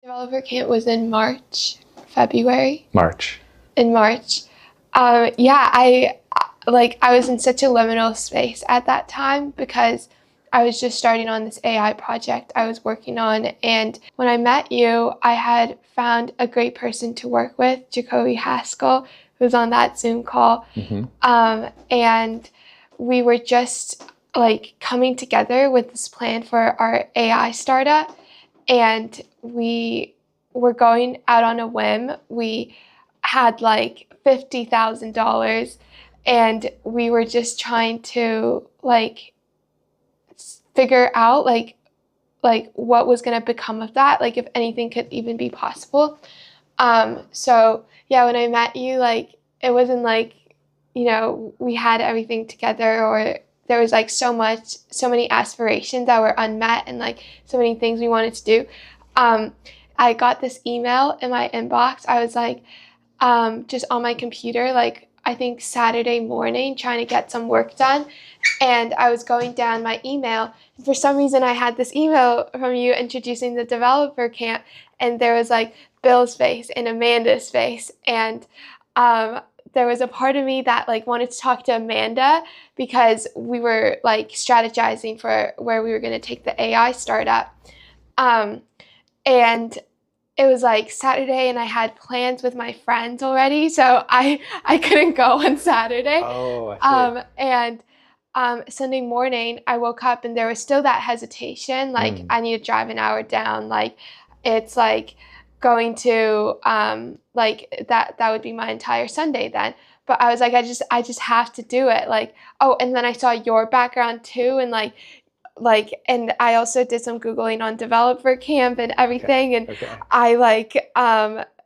Developer Camp was in February. In March. Yeah, I was in such a liminal space at that time because I was just starting on this AI project I was working on. And when I met you, I had found a great person to work with, Jacoby Haskell, who was on that Zoom call. And we were just coming together with this plan for our AI startup. And we were going out on a whim. We had $50,000 and we were just trying to figure out what was going to become of that, if anything could even be possible. So yeah, when I met you, it wasn't we had everything together, or there was so many aspirations that were unmet and so many things we wanted to do. I got this email in my inbox. I was just on my computer, I think Saturday morning, trying to get some work done. And I was going down my email. And for some reason, I had this email from you introducing the Developer Camp. And there was Bill's face and Amanda's face. And there was a part of me that wanted to talk to Amanda because we were strategizing for where we were going to take the AI startup. And it was Saturday and I had plans with my friends already, so I couldn't go on Saturday. Oh, I see. Sunday morning I woke up and there was still that hesitation, I need to drive an hour down, it's going to that would be my entire Sunday then. But I was I just have to do it. Oh, and then I saw your background too, and and I also did some Googling on Developer Camp and everything. Okay. And I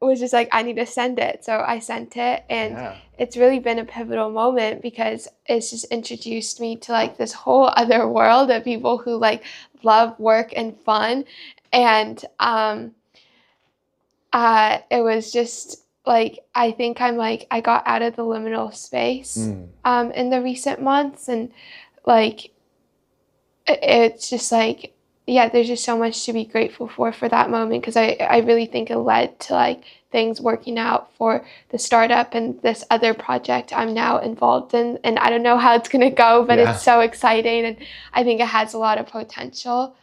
was just I need to send it. So I sent it, and it's really been a pivotal moment because it's just introduced me to this whole other world of people who love work and fun. And it was just I think I got out of the liminal space in the recent months, and it's just there's just so much to be grateful for that moment, because I really think it led to things working out for the startup and this other project I'm now involved in. And I don't know how it's going to go, but It's so exciting, and I think it has a lot of potential.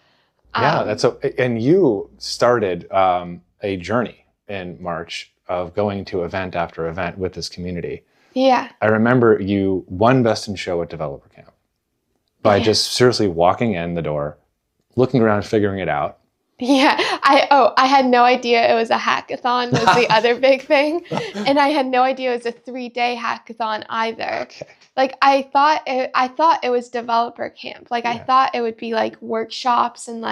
And you started a journey in March of going to event after event with this community. Yeah. I remember you won Best in Show at Developer Camp by just seriously walking in the door, looking around, figuring it out. Yeah, I had no idea it was a hackathon was the other big thing. And I had no idea it was a 3-day hackathon either. Okay. I thought it was Developer Camp. I thought it would be workshops and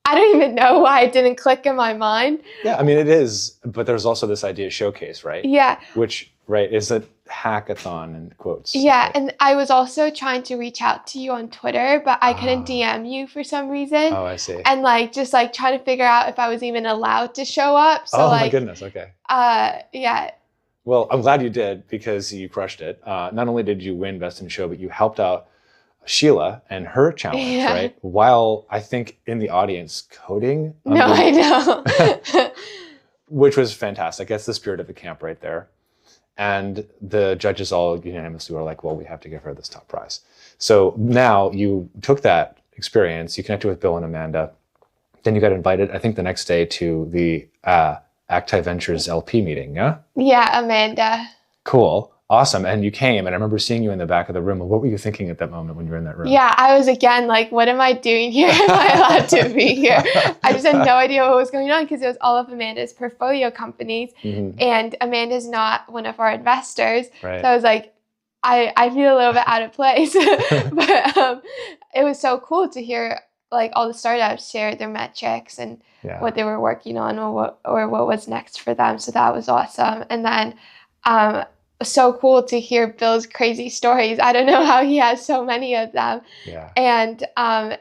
I don't even know why it didn't click in my mind. Yeah, I mean it is, but there's also this idea of showcase, right? Yeah. Which, is a hackathon in quotes. Yeah, and I was also trying to reach out to you on Twitter, but I couldn't DM you for some reason. Oh, I see. And just trying to figure out if I was even allowed to show up. So my goodness, okay. Yeah. Well, I'm glad you did, because you crushed it. Not only did you win Best in Show, but you helped out Sheila and her challenge, right? While I think in the audience coding. I know. Which was fantastic. That's the spirit of the camp right there. And the judges all unanimously were well, we have to give her this top prize. So now you took that experience, you connected with Bill and Amanda, then you got invited, I think the next day, to the Acti Ventures LP meeting, yeah? Yeah, Amanda. Cool. Awesome. And you came, and I remember seeing you in the back of the room. What were you thinking at that moment when you were in that room? Yeah, I was again what am I doing here? Am I allowed to be here? I just had no idea what was going on, because it was all of Amanda's portfolio companies. And Amanda's not one of our investors. Right. So I was I feel a little bit out of place. But it was so cool to hear all the startups share their metrics and what they were working on, or what was next for them. So that was awesome. And then so cool to hear Bill's crazy stories. I don't know how he has so many of them. Yeah. And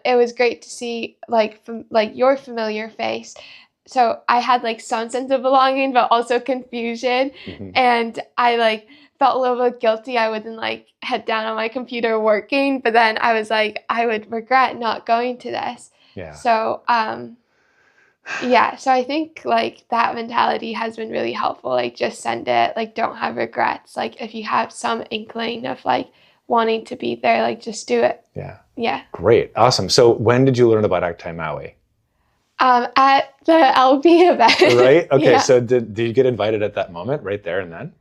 it was great to see your familiar face. So I had some sense of belonging, but also confusion. And I felt a little bit guilty. I wouldn't head down on my computer working, but then I was I would regret not going to this. Yeah. So Yeah, so I think like that mentality has been really helpful. Like just send it, like don't have regrets. Like if you have some inkling of like wanting to be there, like just do it. Yeah. Yeah. Great. Awesome. So when did you learn about Actai Maui? At the LB event. Right? Okay. Yeah. So did you get invited at that moment right there and then?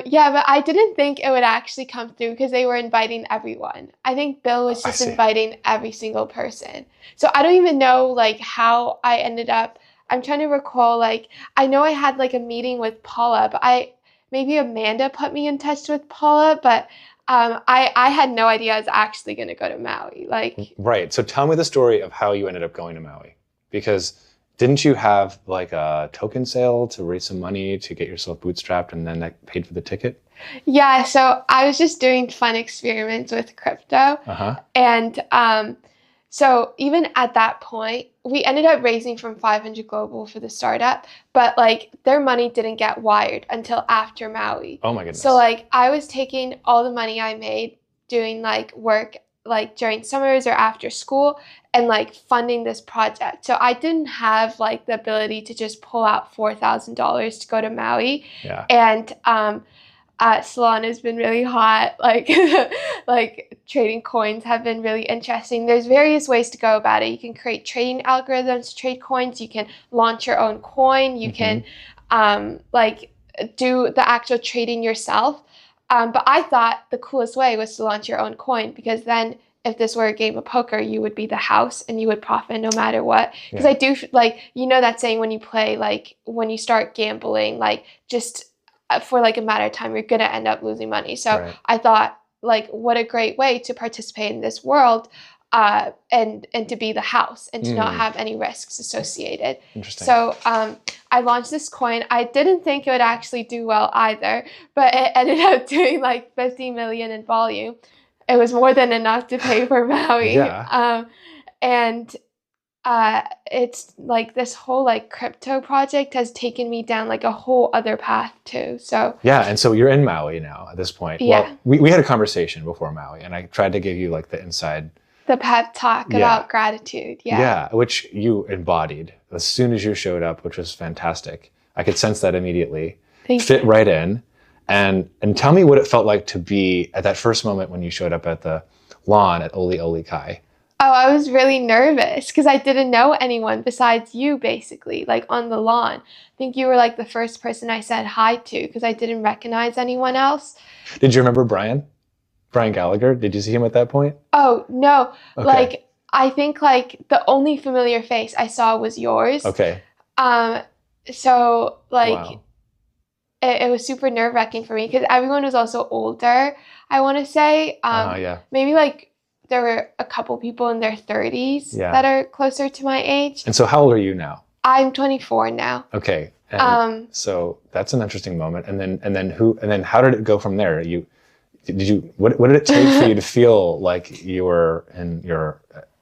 Yeah, but I didn't think it would actually come through because they were inviting everyone. I think Bill was I just see. inviting every single person. So I don't even know like how I ended up. I'm trying to recall like I know I had like a meeting with Paula, but I maybe Amanda put me in touch with Paula, but I had no idea I was actually going to go to Maui. Like Right. So tell me the story of how you ended up going to Maui. Because didn't you have like a token sale to raise some money to get yourself bootstrapped and then that paid for the ticket? yeah, so I was just doing fun experiments with crypto. Uh-huh. And so even at that point, we ended up raising from 500 Global for the startup, but like their money didn't get wired until after Maui. Oh my goodness. So like I was taking all the money I made doing like work like during summers or after school and like funding this project. So I didn't have like the ability to just pull out $4,000 to go to Maui. Yeah. And Solana has been really hot. Like, like trading coins have been really interesting. There's various ways to go about it. You can create trading algorithms to trade coins. You can launch your own coin. You can like do the actual trading yourself. But I thought the coolest way was to launch your own coin because then if this were a game of poker, you would be the house and you would profit no matter what. Because I do like, you know, that saying when you play, like when you start gambling, like just for like a matter of time, you're going to end up losing money. So I thought like, what a great way to participate in this world and to be the house and to not have any risks associated. Interesting. So I launched this coin. I didn't think it would actually do well either, but it ended up doing like 50 million in volume. It was more than enough to pay for Maui. Yeah. And it's like this whole like crypto project has taken me down like a whole other path too. So yeah, and so you're in Maui now at this point. Yeah. Well, we had a conversation before Maui, and I tried to give you like the inside. The pep talk about gratitude. Yeah. Yeah, which you embodied as soon as you showed up, which was fantastic. I could sense that immediately. Fit right in. And tell me what it felt like to be at that first moment when you showed up at the lawn at Oli Oli Kai. Oh, I was really nervous because I didn't know anyone besides you, basically, like on the lawn. I think you were like the first person I said hi to because I didn't recognize anyone else. Did you remember Brian? Brian Gallagher? Did you see him at that point? Oh, no. Okay. Like, I think like the only familiar face I saw was yours. Okay. So like, wow. it was super nerve-wracking for me because everyone was also older, I want to say. Yeah. Maybe like there were a couple people in their 30s that are closer to my age. And so how old are you now? I'm 24 now. Okay. And so that's an interesting moment. And then how did it go from there? What did it take for you to feel like you were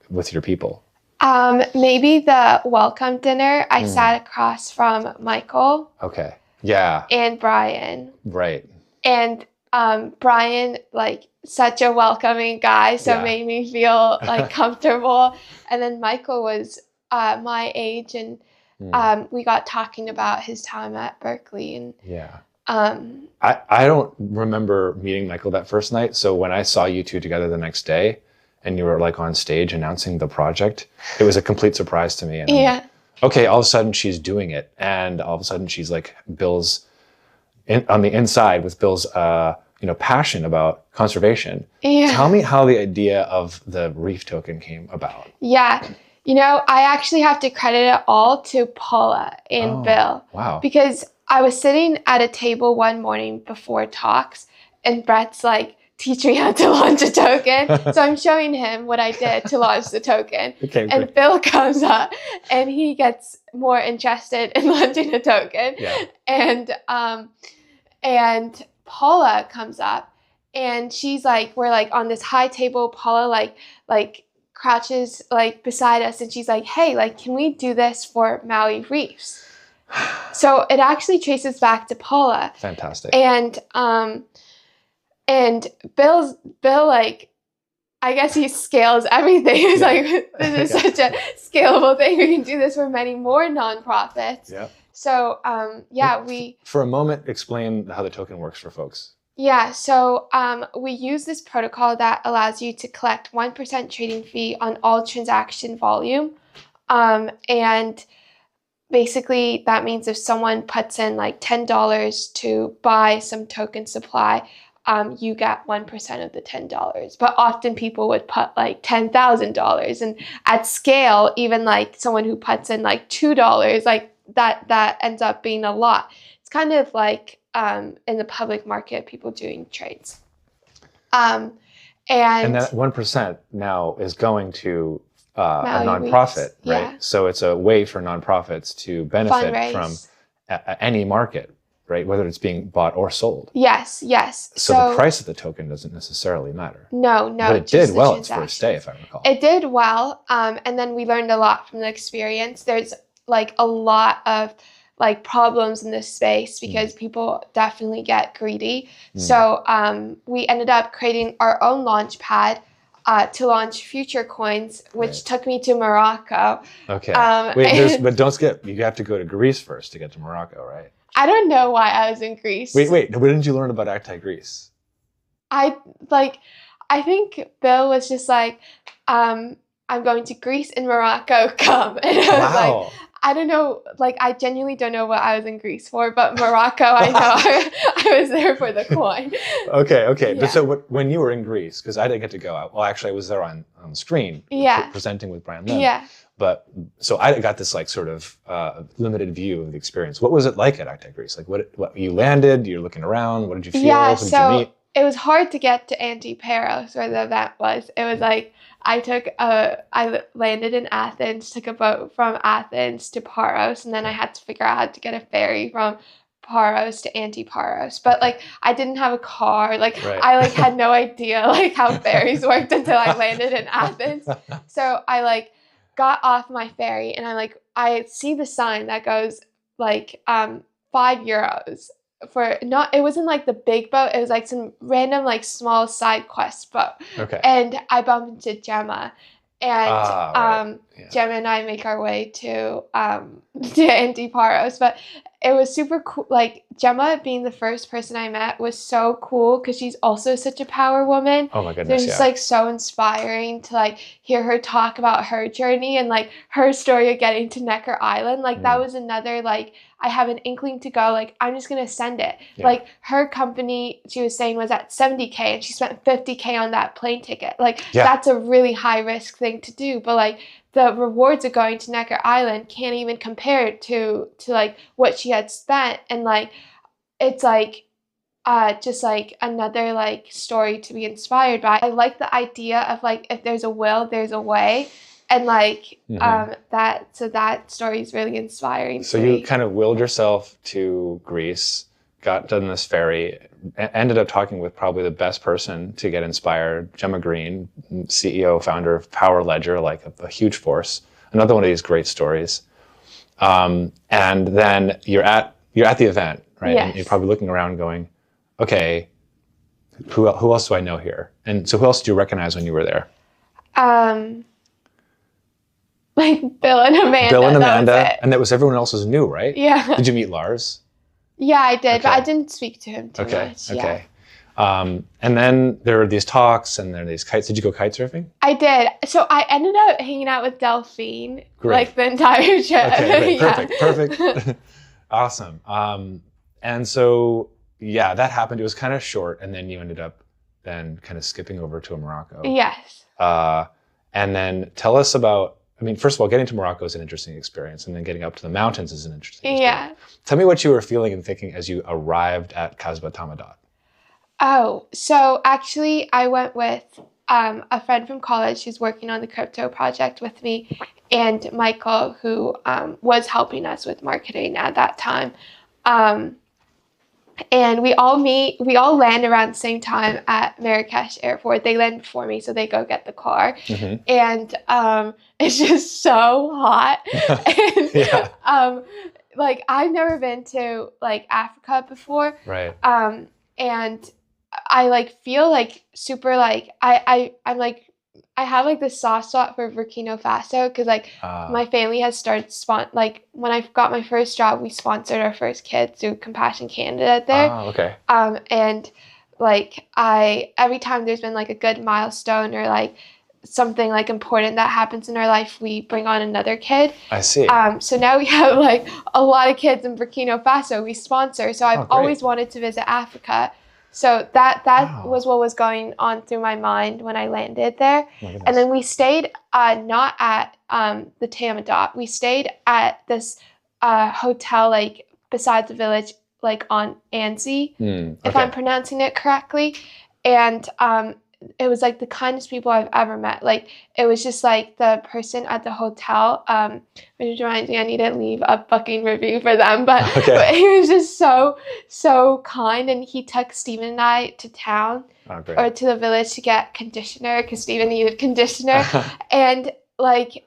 with your people? Maybe the welcome dinner. I sat across from Michael. Okay. Yeah. And Brian. Right. And Brian, like such a welcoming guy, so it made me feel like comfortable. And then Michael was my age, and we got talking about his time at Berkeley. And I don't remember meeting Michael that first night. So when I saw you two together the next day, and you were like on stage announcing the project, it was a complete surprise to me. And okay, all of a sudden she's doing it, and all of a sudden she's like Bill's on the inside with Bill's passion about conservation. Tell me how the idea of the reef token came about. Yeah, I actually have to credit it all to Paula and Bill. Wow. Because I was sitting at a table one morning before talks, and Brett's like, teach me how to launch a token. So I'm showing him what I did to launch the token. Okay, and great. Bill comes up and he gets more interested in launching a token. Yeah. And Paula comes up and she's like, we're like on this high table. Paula like crouches like beside us and she's like, hey, like, can we do this for Maui Reefs? So it actually traces back to Paula. Fantastic. And Bill like I guess he scales everything. It's like, this is such a scalable thing. We can do this for many more nonprofits. Yeah. So, yeah, For a moment, explain how the token works for folks. Yeah, so we use this protocol that allows you to collect 1% trading fee on all transaction volume. And basically, that means if someone puts in like $10 to buy some token supply, you get 1% of the $10. But often people would put like $10,000. And at scale, even like someone who puts in like $2, like that ends up being a lot. It's kind of like in the public market, people doing trades. And that 1% now is going to a nonprofit, right? Yeah. So it's a way for nonprofits to benefit Fundraise. from any market, right? Whether it's being bought or sold. Yes, yes. So the price of the token doesn't necessarily matter. No. But it did well its first day, if I recall. It did well. And then we learned a lot from the experience. There's like a lot of like problems in this space because people definitely get greedy. So we ended up creating our own launch pad to launch future coins, which took me to Morocco. Okay. Wait, but don't skip. You have to go to Greece first to get to Morocco, right? I don't know why I was in Greece. Wait. What didn't you learn about Greece? I think Bill was just like, I'm going to Greece and Morocco, come. And I was like, I don't know, like, I genuinely don't know what I was in Greece for, but Morocco, I know I was there for the coin. Okay. Yeah. But so when you were in Greece, because I didn't get to go, well, actually, I was there on the screen presenting with Brian Lim. Yeah. But so I got this like sort of limited view of the experience. What was it like at Greece? Like what you landed, you're looking around, what did you feel? Yeah, Who did you meet? It was hard to get to Antiparos where the event was. It was like, I landed in Athens, took a boat from Athens to Paros, and then I had to figure out how to get a ferry from Paros to Antiparos. But like, I didn't have a car. Like, I like had no idea like how ferries worked until I landed in Athens. So I like got off my ferry and I see the sign that goes like €5 for not, it wasn't like the big boat, it was like some random like small side quest boat. Okay. And I bumped into Gemma, and Gemma and I make our way to Antiparos. But it was super cool. Like, Gemma being the first person I met was so cool because she's also such a power woman. Oh my goodness. It was just like so inspiring to like hear her talk about her journey and like her story of getting to Necker Island. Like that was another, like, I have an inkling to go, like, I'm just going to send it. Yeah. Like, her company, she was saying, was at $70K and she spent $50K on that plane ticket. Like, that's a really high risk thing to do. But like, the rewards of going to Necker Island can't even compare to like what she had spent. And like, it's like, just like another like story to be inspired by. I like the idea of like, if there's a will, there's a way. And like, that story is really inspiring. So you kind of willed yourself to Greece, got on this ferry, ended up talking with probably the best person to get inspired, Gemma Green, CEO, founder of Power Ledger, like a huge force. Another one of these great stories. And then you're at the event, right? Yes. And you're probably looking around going, okay, who else do I know here? And so who else do you recognize when you were there? Like Bill and Amanda. And that was everyone else was new, right? Yeah. Did you meet Lars? Yeah, I did, but I didn't speak to him too much. Okay. And then there are these talks and there are these kites. Did you go kite surfing? I did. So I ended up hanging out with Delphine like the entire trip. Okay, perfect. Awesome. And so, that happened. It was kind of short, and then you ended up then kind of skipping over to Morocco. Yes. And then tell us about, I mean, first of all, getting to Morocco is an interesting experience, and then getting up to the mountains is an interesting experience. Yeah. Tell me what you were feeling and thinking as you arrived at Kasbah Tamadat. Oh, so actually I went with a friend from college who's working on the crypto project with me, and Michael, who was helping us with marketing at that time. And we all land around the same time at Marrakesh Airport. They land before me, so they go get the car. And it's just so hot. And, like, I've never been to like Africa before. Right. And I like feel like super like I'm like I have like this soft spot for Burkina Faso because like my family has started like when I got my first job, we sponsored our first kid through Compassion Canada there. Okay. And like every time there's been like a good milestone or like something like important that happens in our life, we bring on another kid. I see. So now we have like a lot of kids in Burkina Faso we sponsor. So I've always wanted to visit Africa. So that was what was going on through my mind when I landed there. And then we stayed not at the Tamadot. We stayed at this hotel like beside the village, like on Annecy, if I'm pronouncing it correctly. And it was like the kindest people I've ever met. Like it was just like the person at the hotel, which reminds me I need to leave a booking review for them, but he was just so kind, and he took Stephen and I to town or to the village to get conditioner because Stephen needed conditioner. And like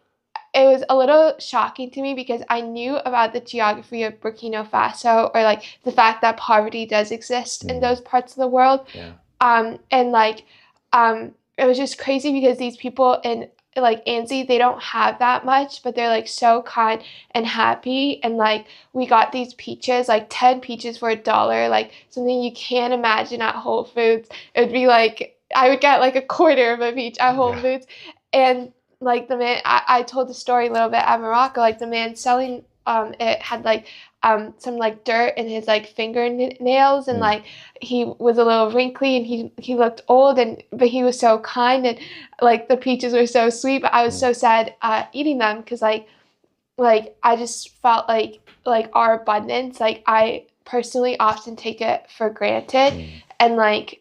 it was a little shocking to me because I knew about the geography of Burkina Faso, or like the fact that poverty does exist in those parts of the world. And like it was just crazy because these people in like Annecy, they don't have that much, but they're like so kind and happy. And like we got these peaches, like 10 peaches for $1, like something you can't imagine at Whole Foods. It would be like I would get like a quarter of a peach at Whole Foods. And like the man, I told the story a little bit at Morocco, like the man selling it had like some like dirt in his like fingernails, and like he was a little wrinkly, and he looked old, but he was so kind, and like the peaches were so sweet, but I was so sad eating them because like I just felt like our abundance, like I personally often take it for granted, and like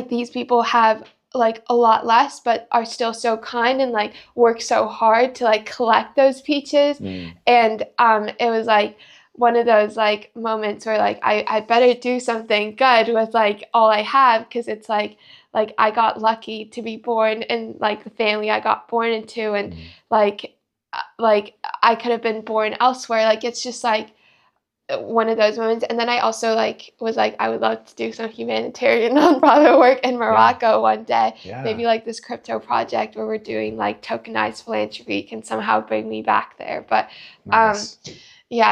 these people have like a lot less but are still so kind and like work so hard to like collect those peaches. And it was like one of those like moments where like I better do something good with like all I have, because it's like I got lucky to be born in like the family I got born into, and like I could have been born elsewhere. Like it's just like one of those moments. And then I also like was like I would love to do some humanitarian nonprofit work in Morocco one day. Maybe like this crypto project where we're doing like tokenized philanthropy can somehow bring me back there. But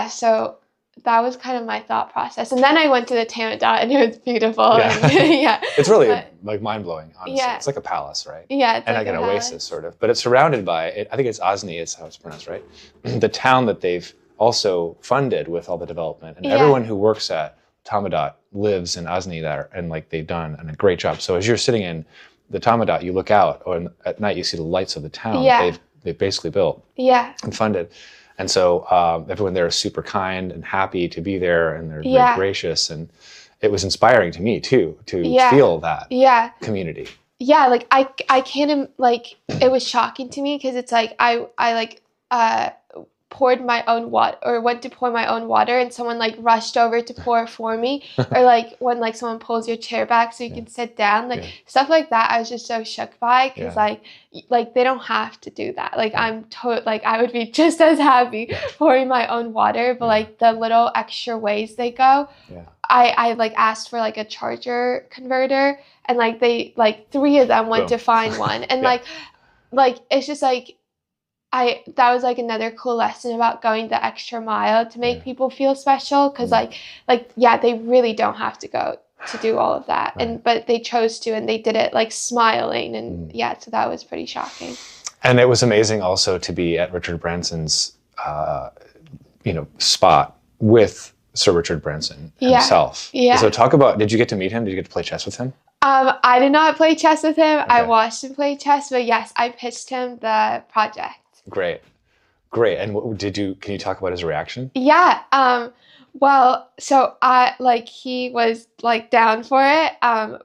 so that was kind of my thought process. And then I went to the Tamadot, and it was beautiful. It's really like mind-blowing, honestly. It's like a palace, right? It's and like an oasis sort of, but it's surrounded by I think it's Ozni is how it's pronounced, right? The town that they've also funded with all the development, and everyone who works at Tamadot lives in Ozni there, and like they've done a great job. So as you're sitting in the Tamadot, you look out, or at night you see the lights of the town they've basically built and funded. And so everyone there is super kind and happy to be there, and they're very gracious, and it was inspiring to me too to feel that community. Like I can't like it was shocking to me because it's like I like poured my own water, or went to pour my own water, and someone like rushed over to pour for me, or like when like someone pulls your chair back so you can sit down, like stuff like that. I was just so shook by, because like they don't have to do that. Like I'm like I would be just as happy pouring my own water, but like the little extra ways they go. I like asked for like a charger converter, and like they like 3 of them went to find one, and like it's just like that was like another cool lesson about going the extra mile to make people feel special, because they really don't have to go to do all of that, but they chose to, and they did it like smiling, and so that was pretty shocking. And it was amazing also to be at Richard Branson's spot with Sir Richard Branson himself. So talk about, did you get to meet him? Did you get to play chess with him? I did not play chess with him. I watched him play chess, but yes, I pitched him the project. Great. And what can you talk about his reaction? Well, so he was like down for it.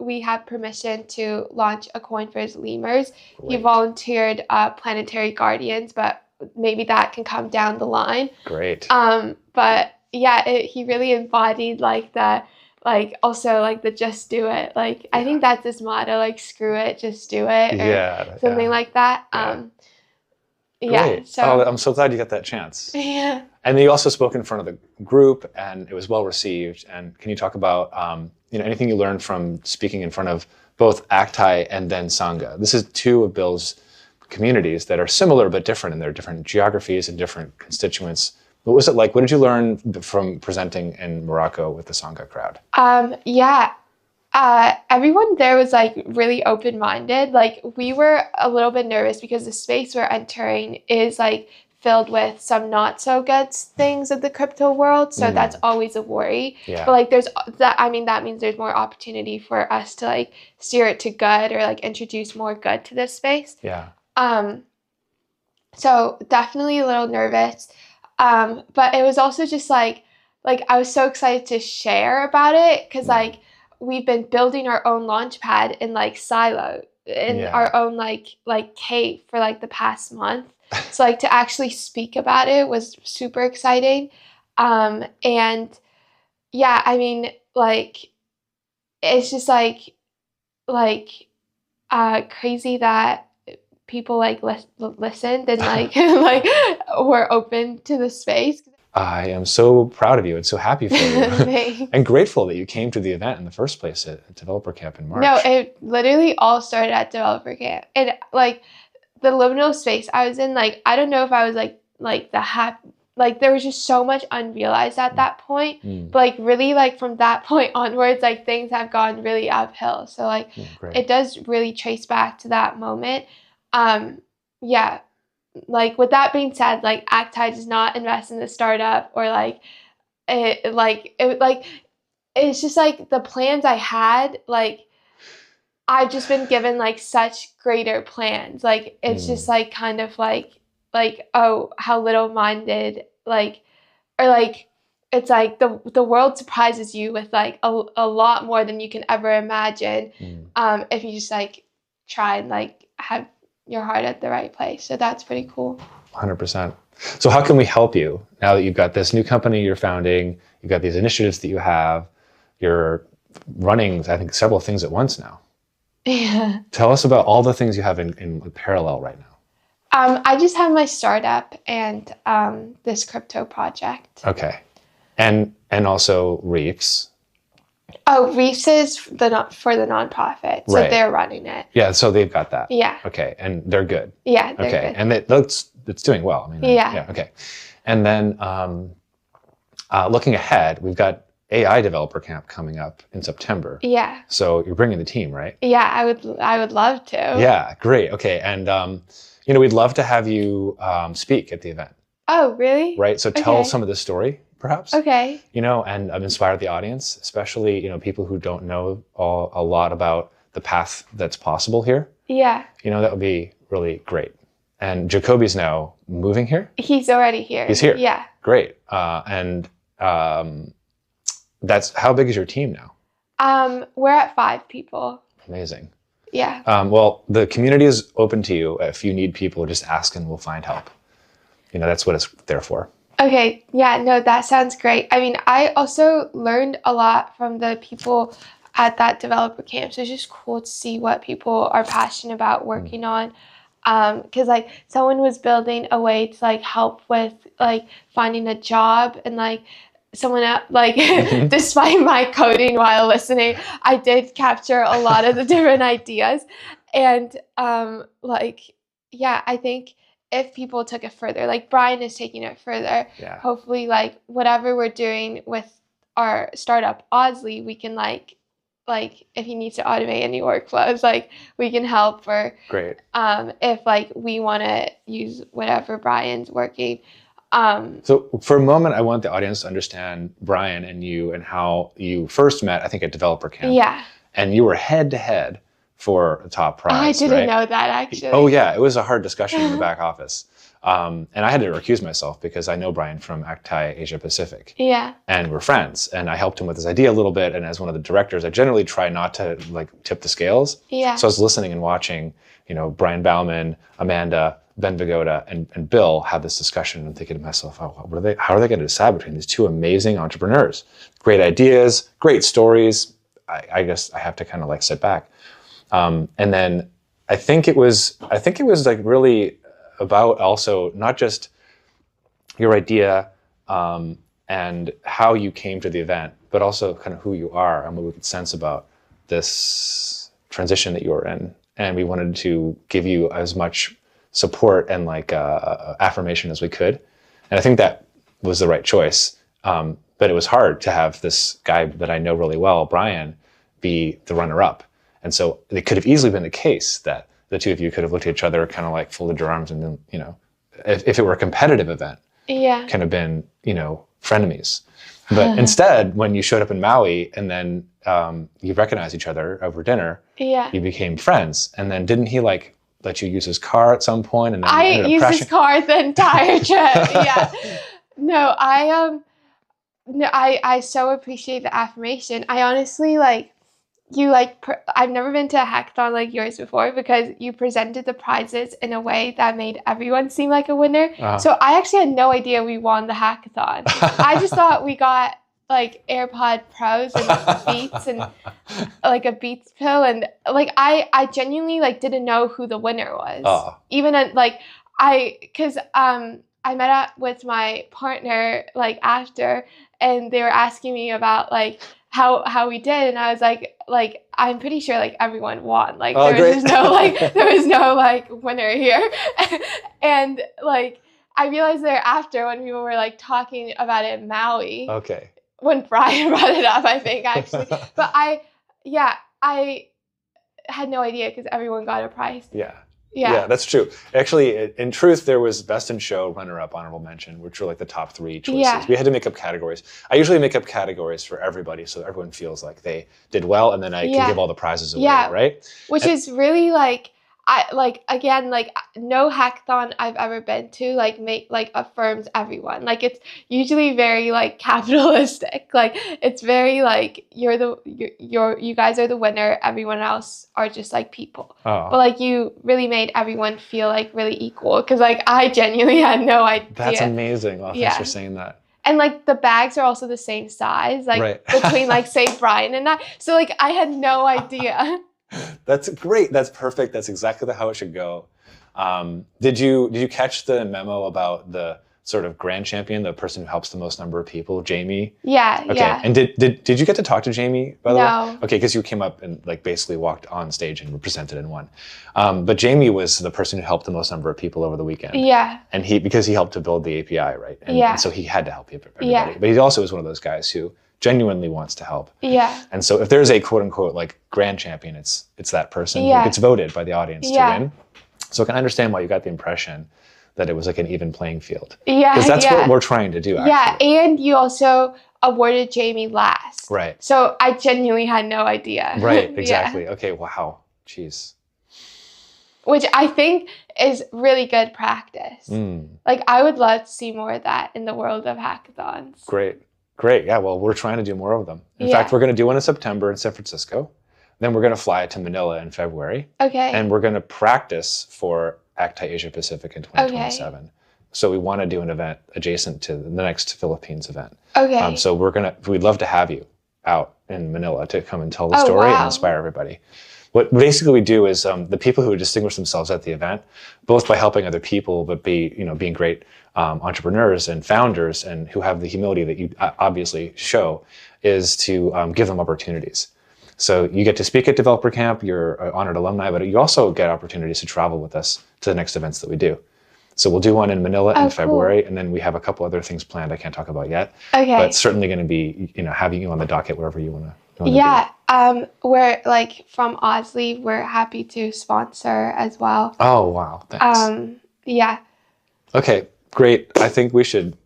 We had permission to launch a coin for his lemurs. He volunteered Planetary Guardians, but maybe that can come down the line. Great. But he really embodied the just do it. I think that's his motto, like screw it, just do it, or something like that. Yeah. Great. Oh, I'm so glad you got that chance. Yeah. And you also spoke in front of the group, and it was well received. And can you talk about anything you learned from speaking in front of both Actai and then Sangha? This is two of Bill's communities that are similar but different in their different geographies and different constituents. What was it like? What did you learn from presenting in Morocco with the Sangha crowd? Yeah. Everyone there was like really open-minded. Like we were a little bit nervous because the space we're entering is like filled with some not so good things of the crypto world. So that's always a worry. Yeah. But like there's that, I mean, that means there's more opportunity for us to like steer it to good or like introduce more good to this space. Yeah. So definitely a little nervous. But it was also just like I was so excited to share about it because like we've been building our own launchpad in like silo in our own like cave for like the past month. So like to actually speak about it was super exciting. And yeah, I mean like it's just crazy that people like listened and like like were open to the space. I am so proud of you and so happy for you Thanks. and grateful that you came to the event in the first place at Developer Camp in March. No, it literally all started at Developer Camp. And like the liminal space I was in, like I don't know if I was like the happy, like there was just so much unrealized at that point. But like really like from that point onwards, like things have gone really uphill. So like it does really trace back to that moment. Yeah. Like with that being said, like Actai does not invest in the startup or it's just like the plans I had, like I've just been given like such greater plans. Like it's just like kind of like oh how little minded like or like it's like the world surprises you with like a lot more than you can ever imagine if you just like try and like have your heart at the right place. So that's pretty cool. 100%. So how can we help you now that you've got this new company you're founding, you've got these initiatives that you have, you're running, I think, several things at once now. Yeah. Tell us about all the things you have in parallel right now. I just have my startup and this crypto project. Okay. And also Reefs. Oh, Reefs is for the nonprofit, so they're running it. Yeah, so they've got that. Yeah. Okay, and they're good. Yeah, they're good. And it's doing well. I mean, yeah. Okay. And then looking ahead, we've got AI Developer Camp coming up in September. Yeah. So you're bringing the team, right? Yeah, I would love to. Yeah, great. Okay, and we'd love to have you speak at the event. Oh, really? Right. So tell some of the story, perhaps. Okay. And inspire the audience, especially people who don't know a lot about the path that's possible here. Yeah. That would be really great. And Jacoby's now moving here. He's already here. He's here. Yeah. Great. And that's how big is your team now? We're at 5 people. Amazing. Yeah. Well, the community is open to you. If you need people, just ask and we'll find help. That's what it's there for. Okay. Yeah, no, that sounds great. I mean, I also learned a lot from the people at that developer camp. So it's just cool to see what people are passionate about working on. Because like someone was building a way to like help with like finding a job and like someone else, like despite my coding while listening, I did capture a lot of the different ideas. And I think if people took it further, like Brian is taking it further, hopefully like whatever we're doing with our startup Oddly, we can like if he needs to automate any workflows, like we can help. Or great. If like we want to use whatever Brian's working. So for a moment, I want the audience to understand Brian and you and how you first met, I think, at Developer Camp. Yeah. And you were head to head for a top prize. I didn't know that, actually. Oh yeah, it was a hard discussion in the back office. And I had to recuse myself because I know Brian from Actai Asia Pacific. Yeah. And we're friends. And I helped him with his idea a little bit. And as one of the directors, I generally try not to like tip the scales. Yeah. So I was listening and watching, Brian Bauman, Amanda, Ben Vigoda, and Bill have this discussion and thinking to myself, how are they going to decide between these two amazing entrepreneurs? Great ideas, great stories. I guess I have to kind of like sit back. And then I think it was like really about also not just your idea and how you came to the event, but also kind of who you are and what we could sense about this transition that you were in. And we wanted to give you as much support and like affirmation as we could. And I think that was the right choice. But it was hard to have this guy that I know really well, Brian, be the runner-up. And so it could have easily been the case that the two of you could have looked at each other, kind of like folded your arms, and then, you know, if it were a competitive event, kind of been, you know, frenemies. But instead, when you showed up in Maui and then you recognized each other over dinner, you became friends. And then didn't he like let you use his car at some point? And then I used his car the entire trip. No, I so appreciate the affirmation. I honestly I've never been to a hackathon like yours before because you presented the prizes in a way that made everyone seem like a winner. So I actually had no idea we won the hackathon. I just thought we got like AirPod Pros and Beats and like a Beats pill, and like I genuinely like didn't know who the winner was. Even because I met up with my partner like after, and they were asking me about like how we did, and I was like I'm pretty sure like everyone won. Like there was no like winner here. And like I realized thereafter when people were like talking about it in Maui. When Brian brought it up, I think actually. But I had no idea because everyone got a prize. Yeah, that's true. Actually, in truth, there was Best in Show, Runner-Up, Honorable Mention, which were like the top 3 choices. We had to make up categories. I usually make up categories for everybody so everyone feels like they did well, and then I can give all the prizes away, right? Which is really like, no hackathon I've ever been to affirms everyone. Like it's usually very like capitalistic. Like it's very like you guys are the winner. Everyone else are just like people. But like you really made everyone feel like really equal. Because like I genuinely had no idea. That's amazing. Well, thanks for saying that. And like the bags are also the same size, like between like say Brian and I. So like I had no idea. That's great. That's perfect. That's exactly how it should go. Did you catch the memo about the sort of grand champion, the person who helps the most number of people, Jamie? Yeah. And did you get to talk to Jamie, by the way? No. Okay, because you came up and like basically walked on stage and presented and won. But Jamie was the person who helped the most number of people over the weekend. And because he helped to build the API, right? And so he had to help everybody. But he also was one of those guys who genuinely wants to help. And so if there's a quote unquote like grand champion, it's that person who gets voted by the audience to win. So I can understand why you got the impression that it was like an even playing field. Because that's what we're trying to do, actually. And you also awarded Jamie last. So I genuinely had no idea. Exactly. Okay, wow. Jeez. Which I think is really good practice. Like I would love to see more of that in the world of hackathons. Great. Yeah, well, we're trying to do more of them. In fact, we're going to do one in September in San Francisco. Then we're going to fly to Manila in February. And we're going to practice for ACTI Asia Pacific in 2027. So we want to do an event adjacent to the next Philippines event. So we'd love to have you out in Manila to come and tell the story and inspire everybody. What basically we do is the people who distinguish themselves at the event, both by helping other people, but being great entrepreneurs and founders, and who have the humility that you obviously show, is to give them opportunities. So you get to speak at DevelopChamp, you're an honored alumni, but you also get opportunities to travel with us to the next events that we do. So we'll do one in Manila in February, and then we have a couple other things planned I can't talk about yet. But certainly going to be, having you on the docket wherever you want to. We're like from Osley, we're happy to sponsor as well. Oh wow, thanks. Okay, great. I think we should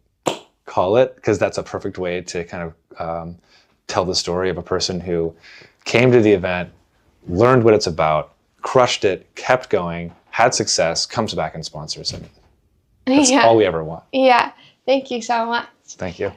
call it, because that's a perfect way to kind of tell the story of a person who came to the event, learned what it's about, crushed it, kept going, had success, comes back and sponsors it. That's all we ever want. Thank you so much. Thank you.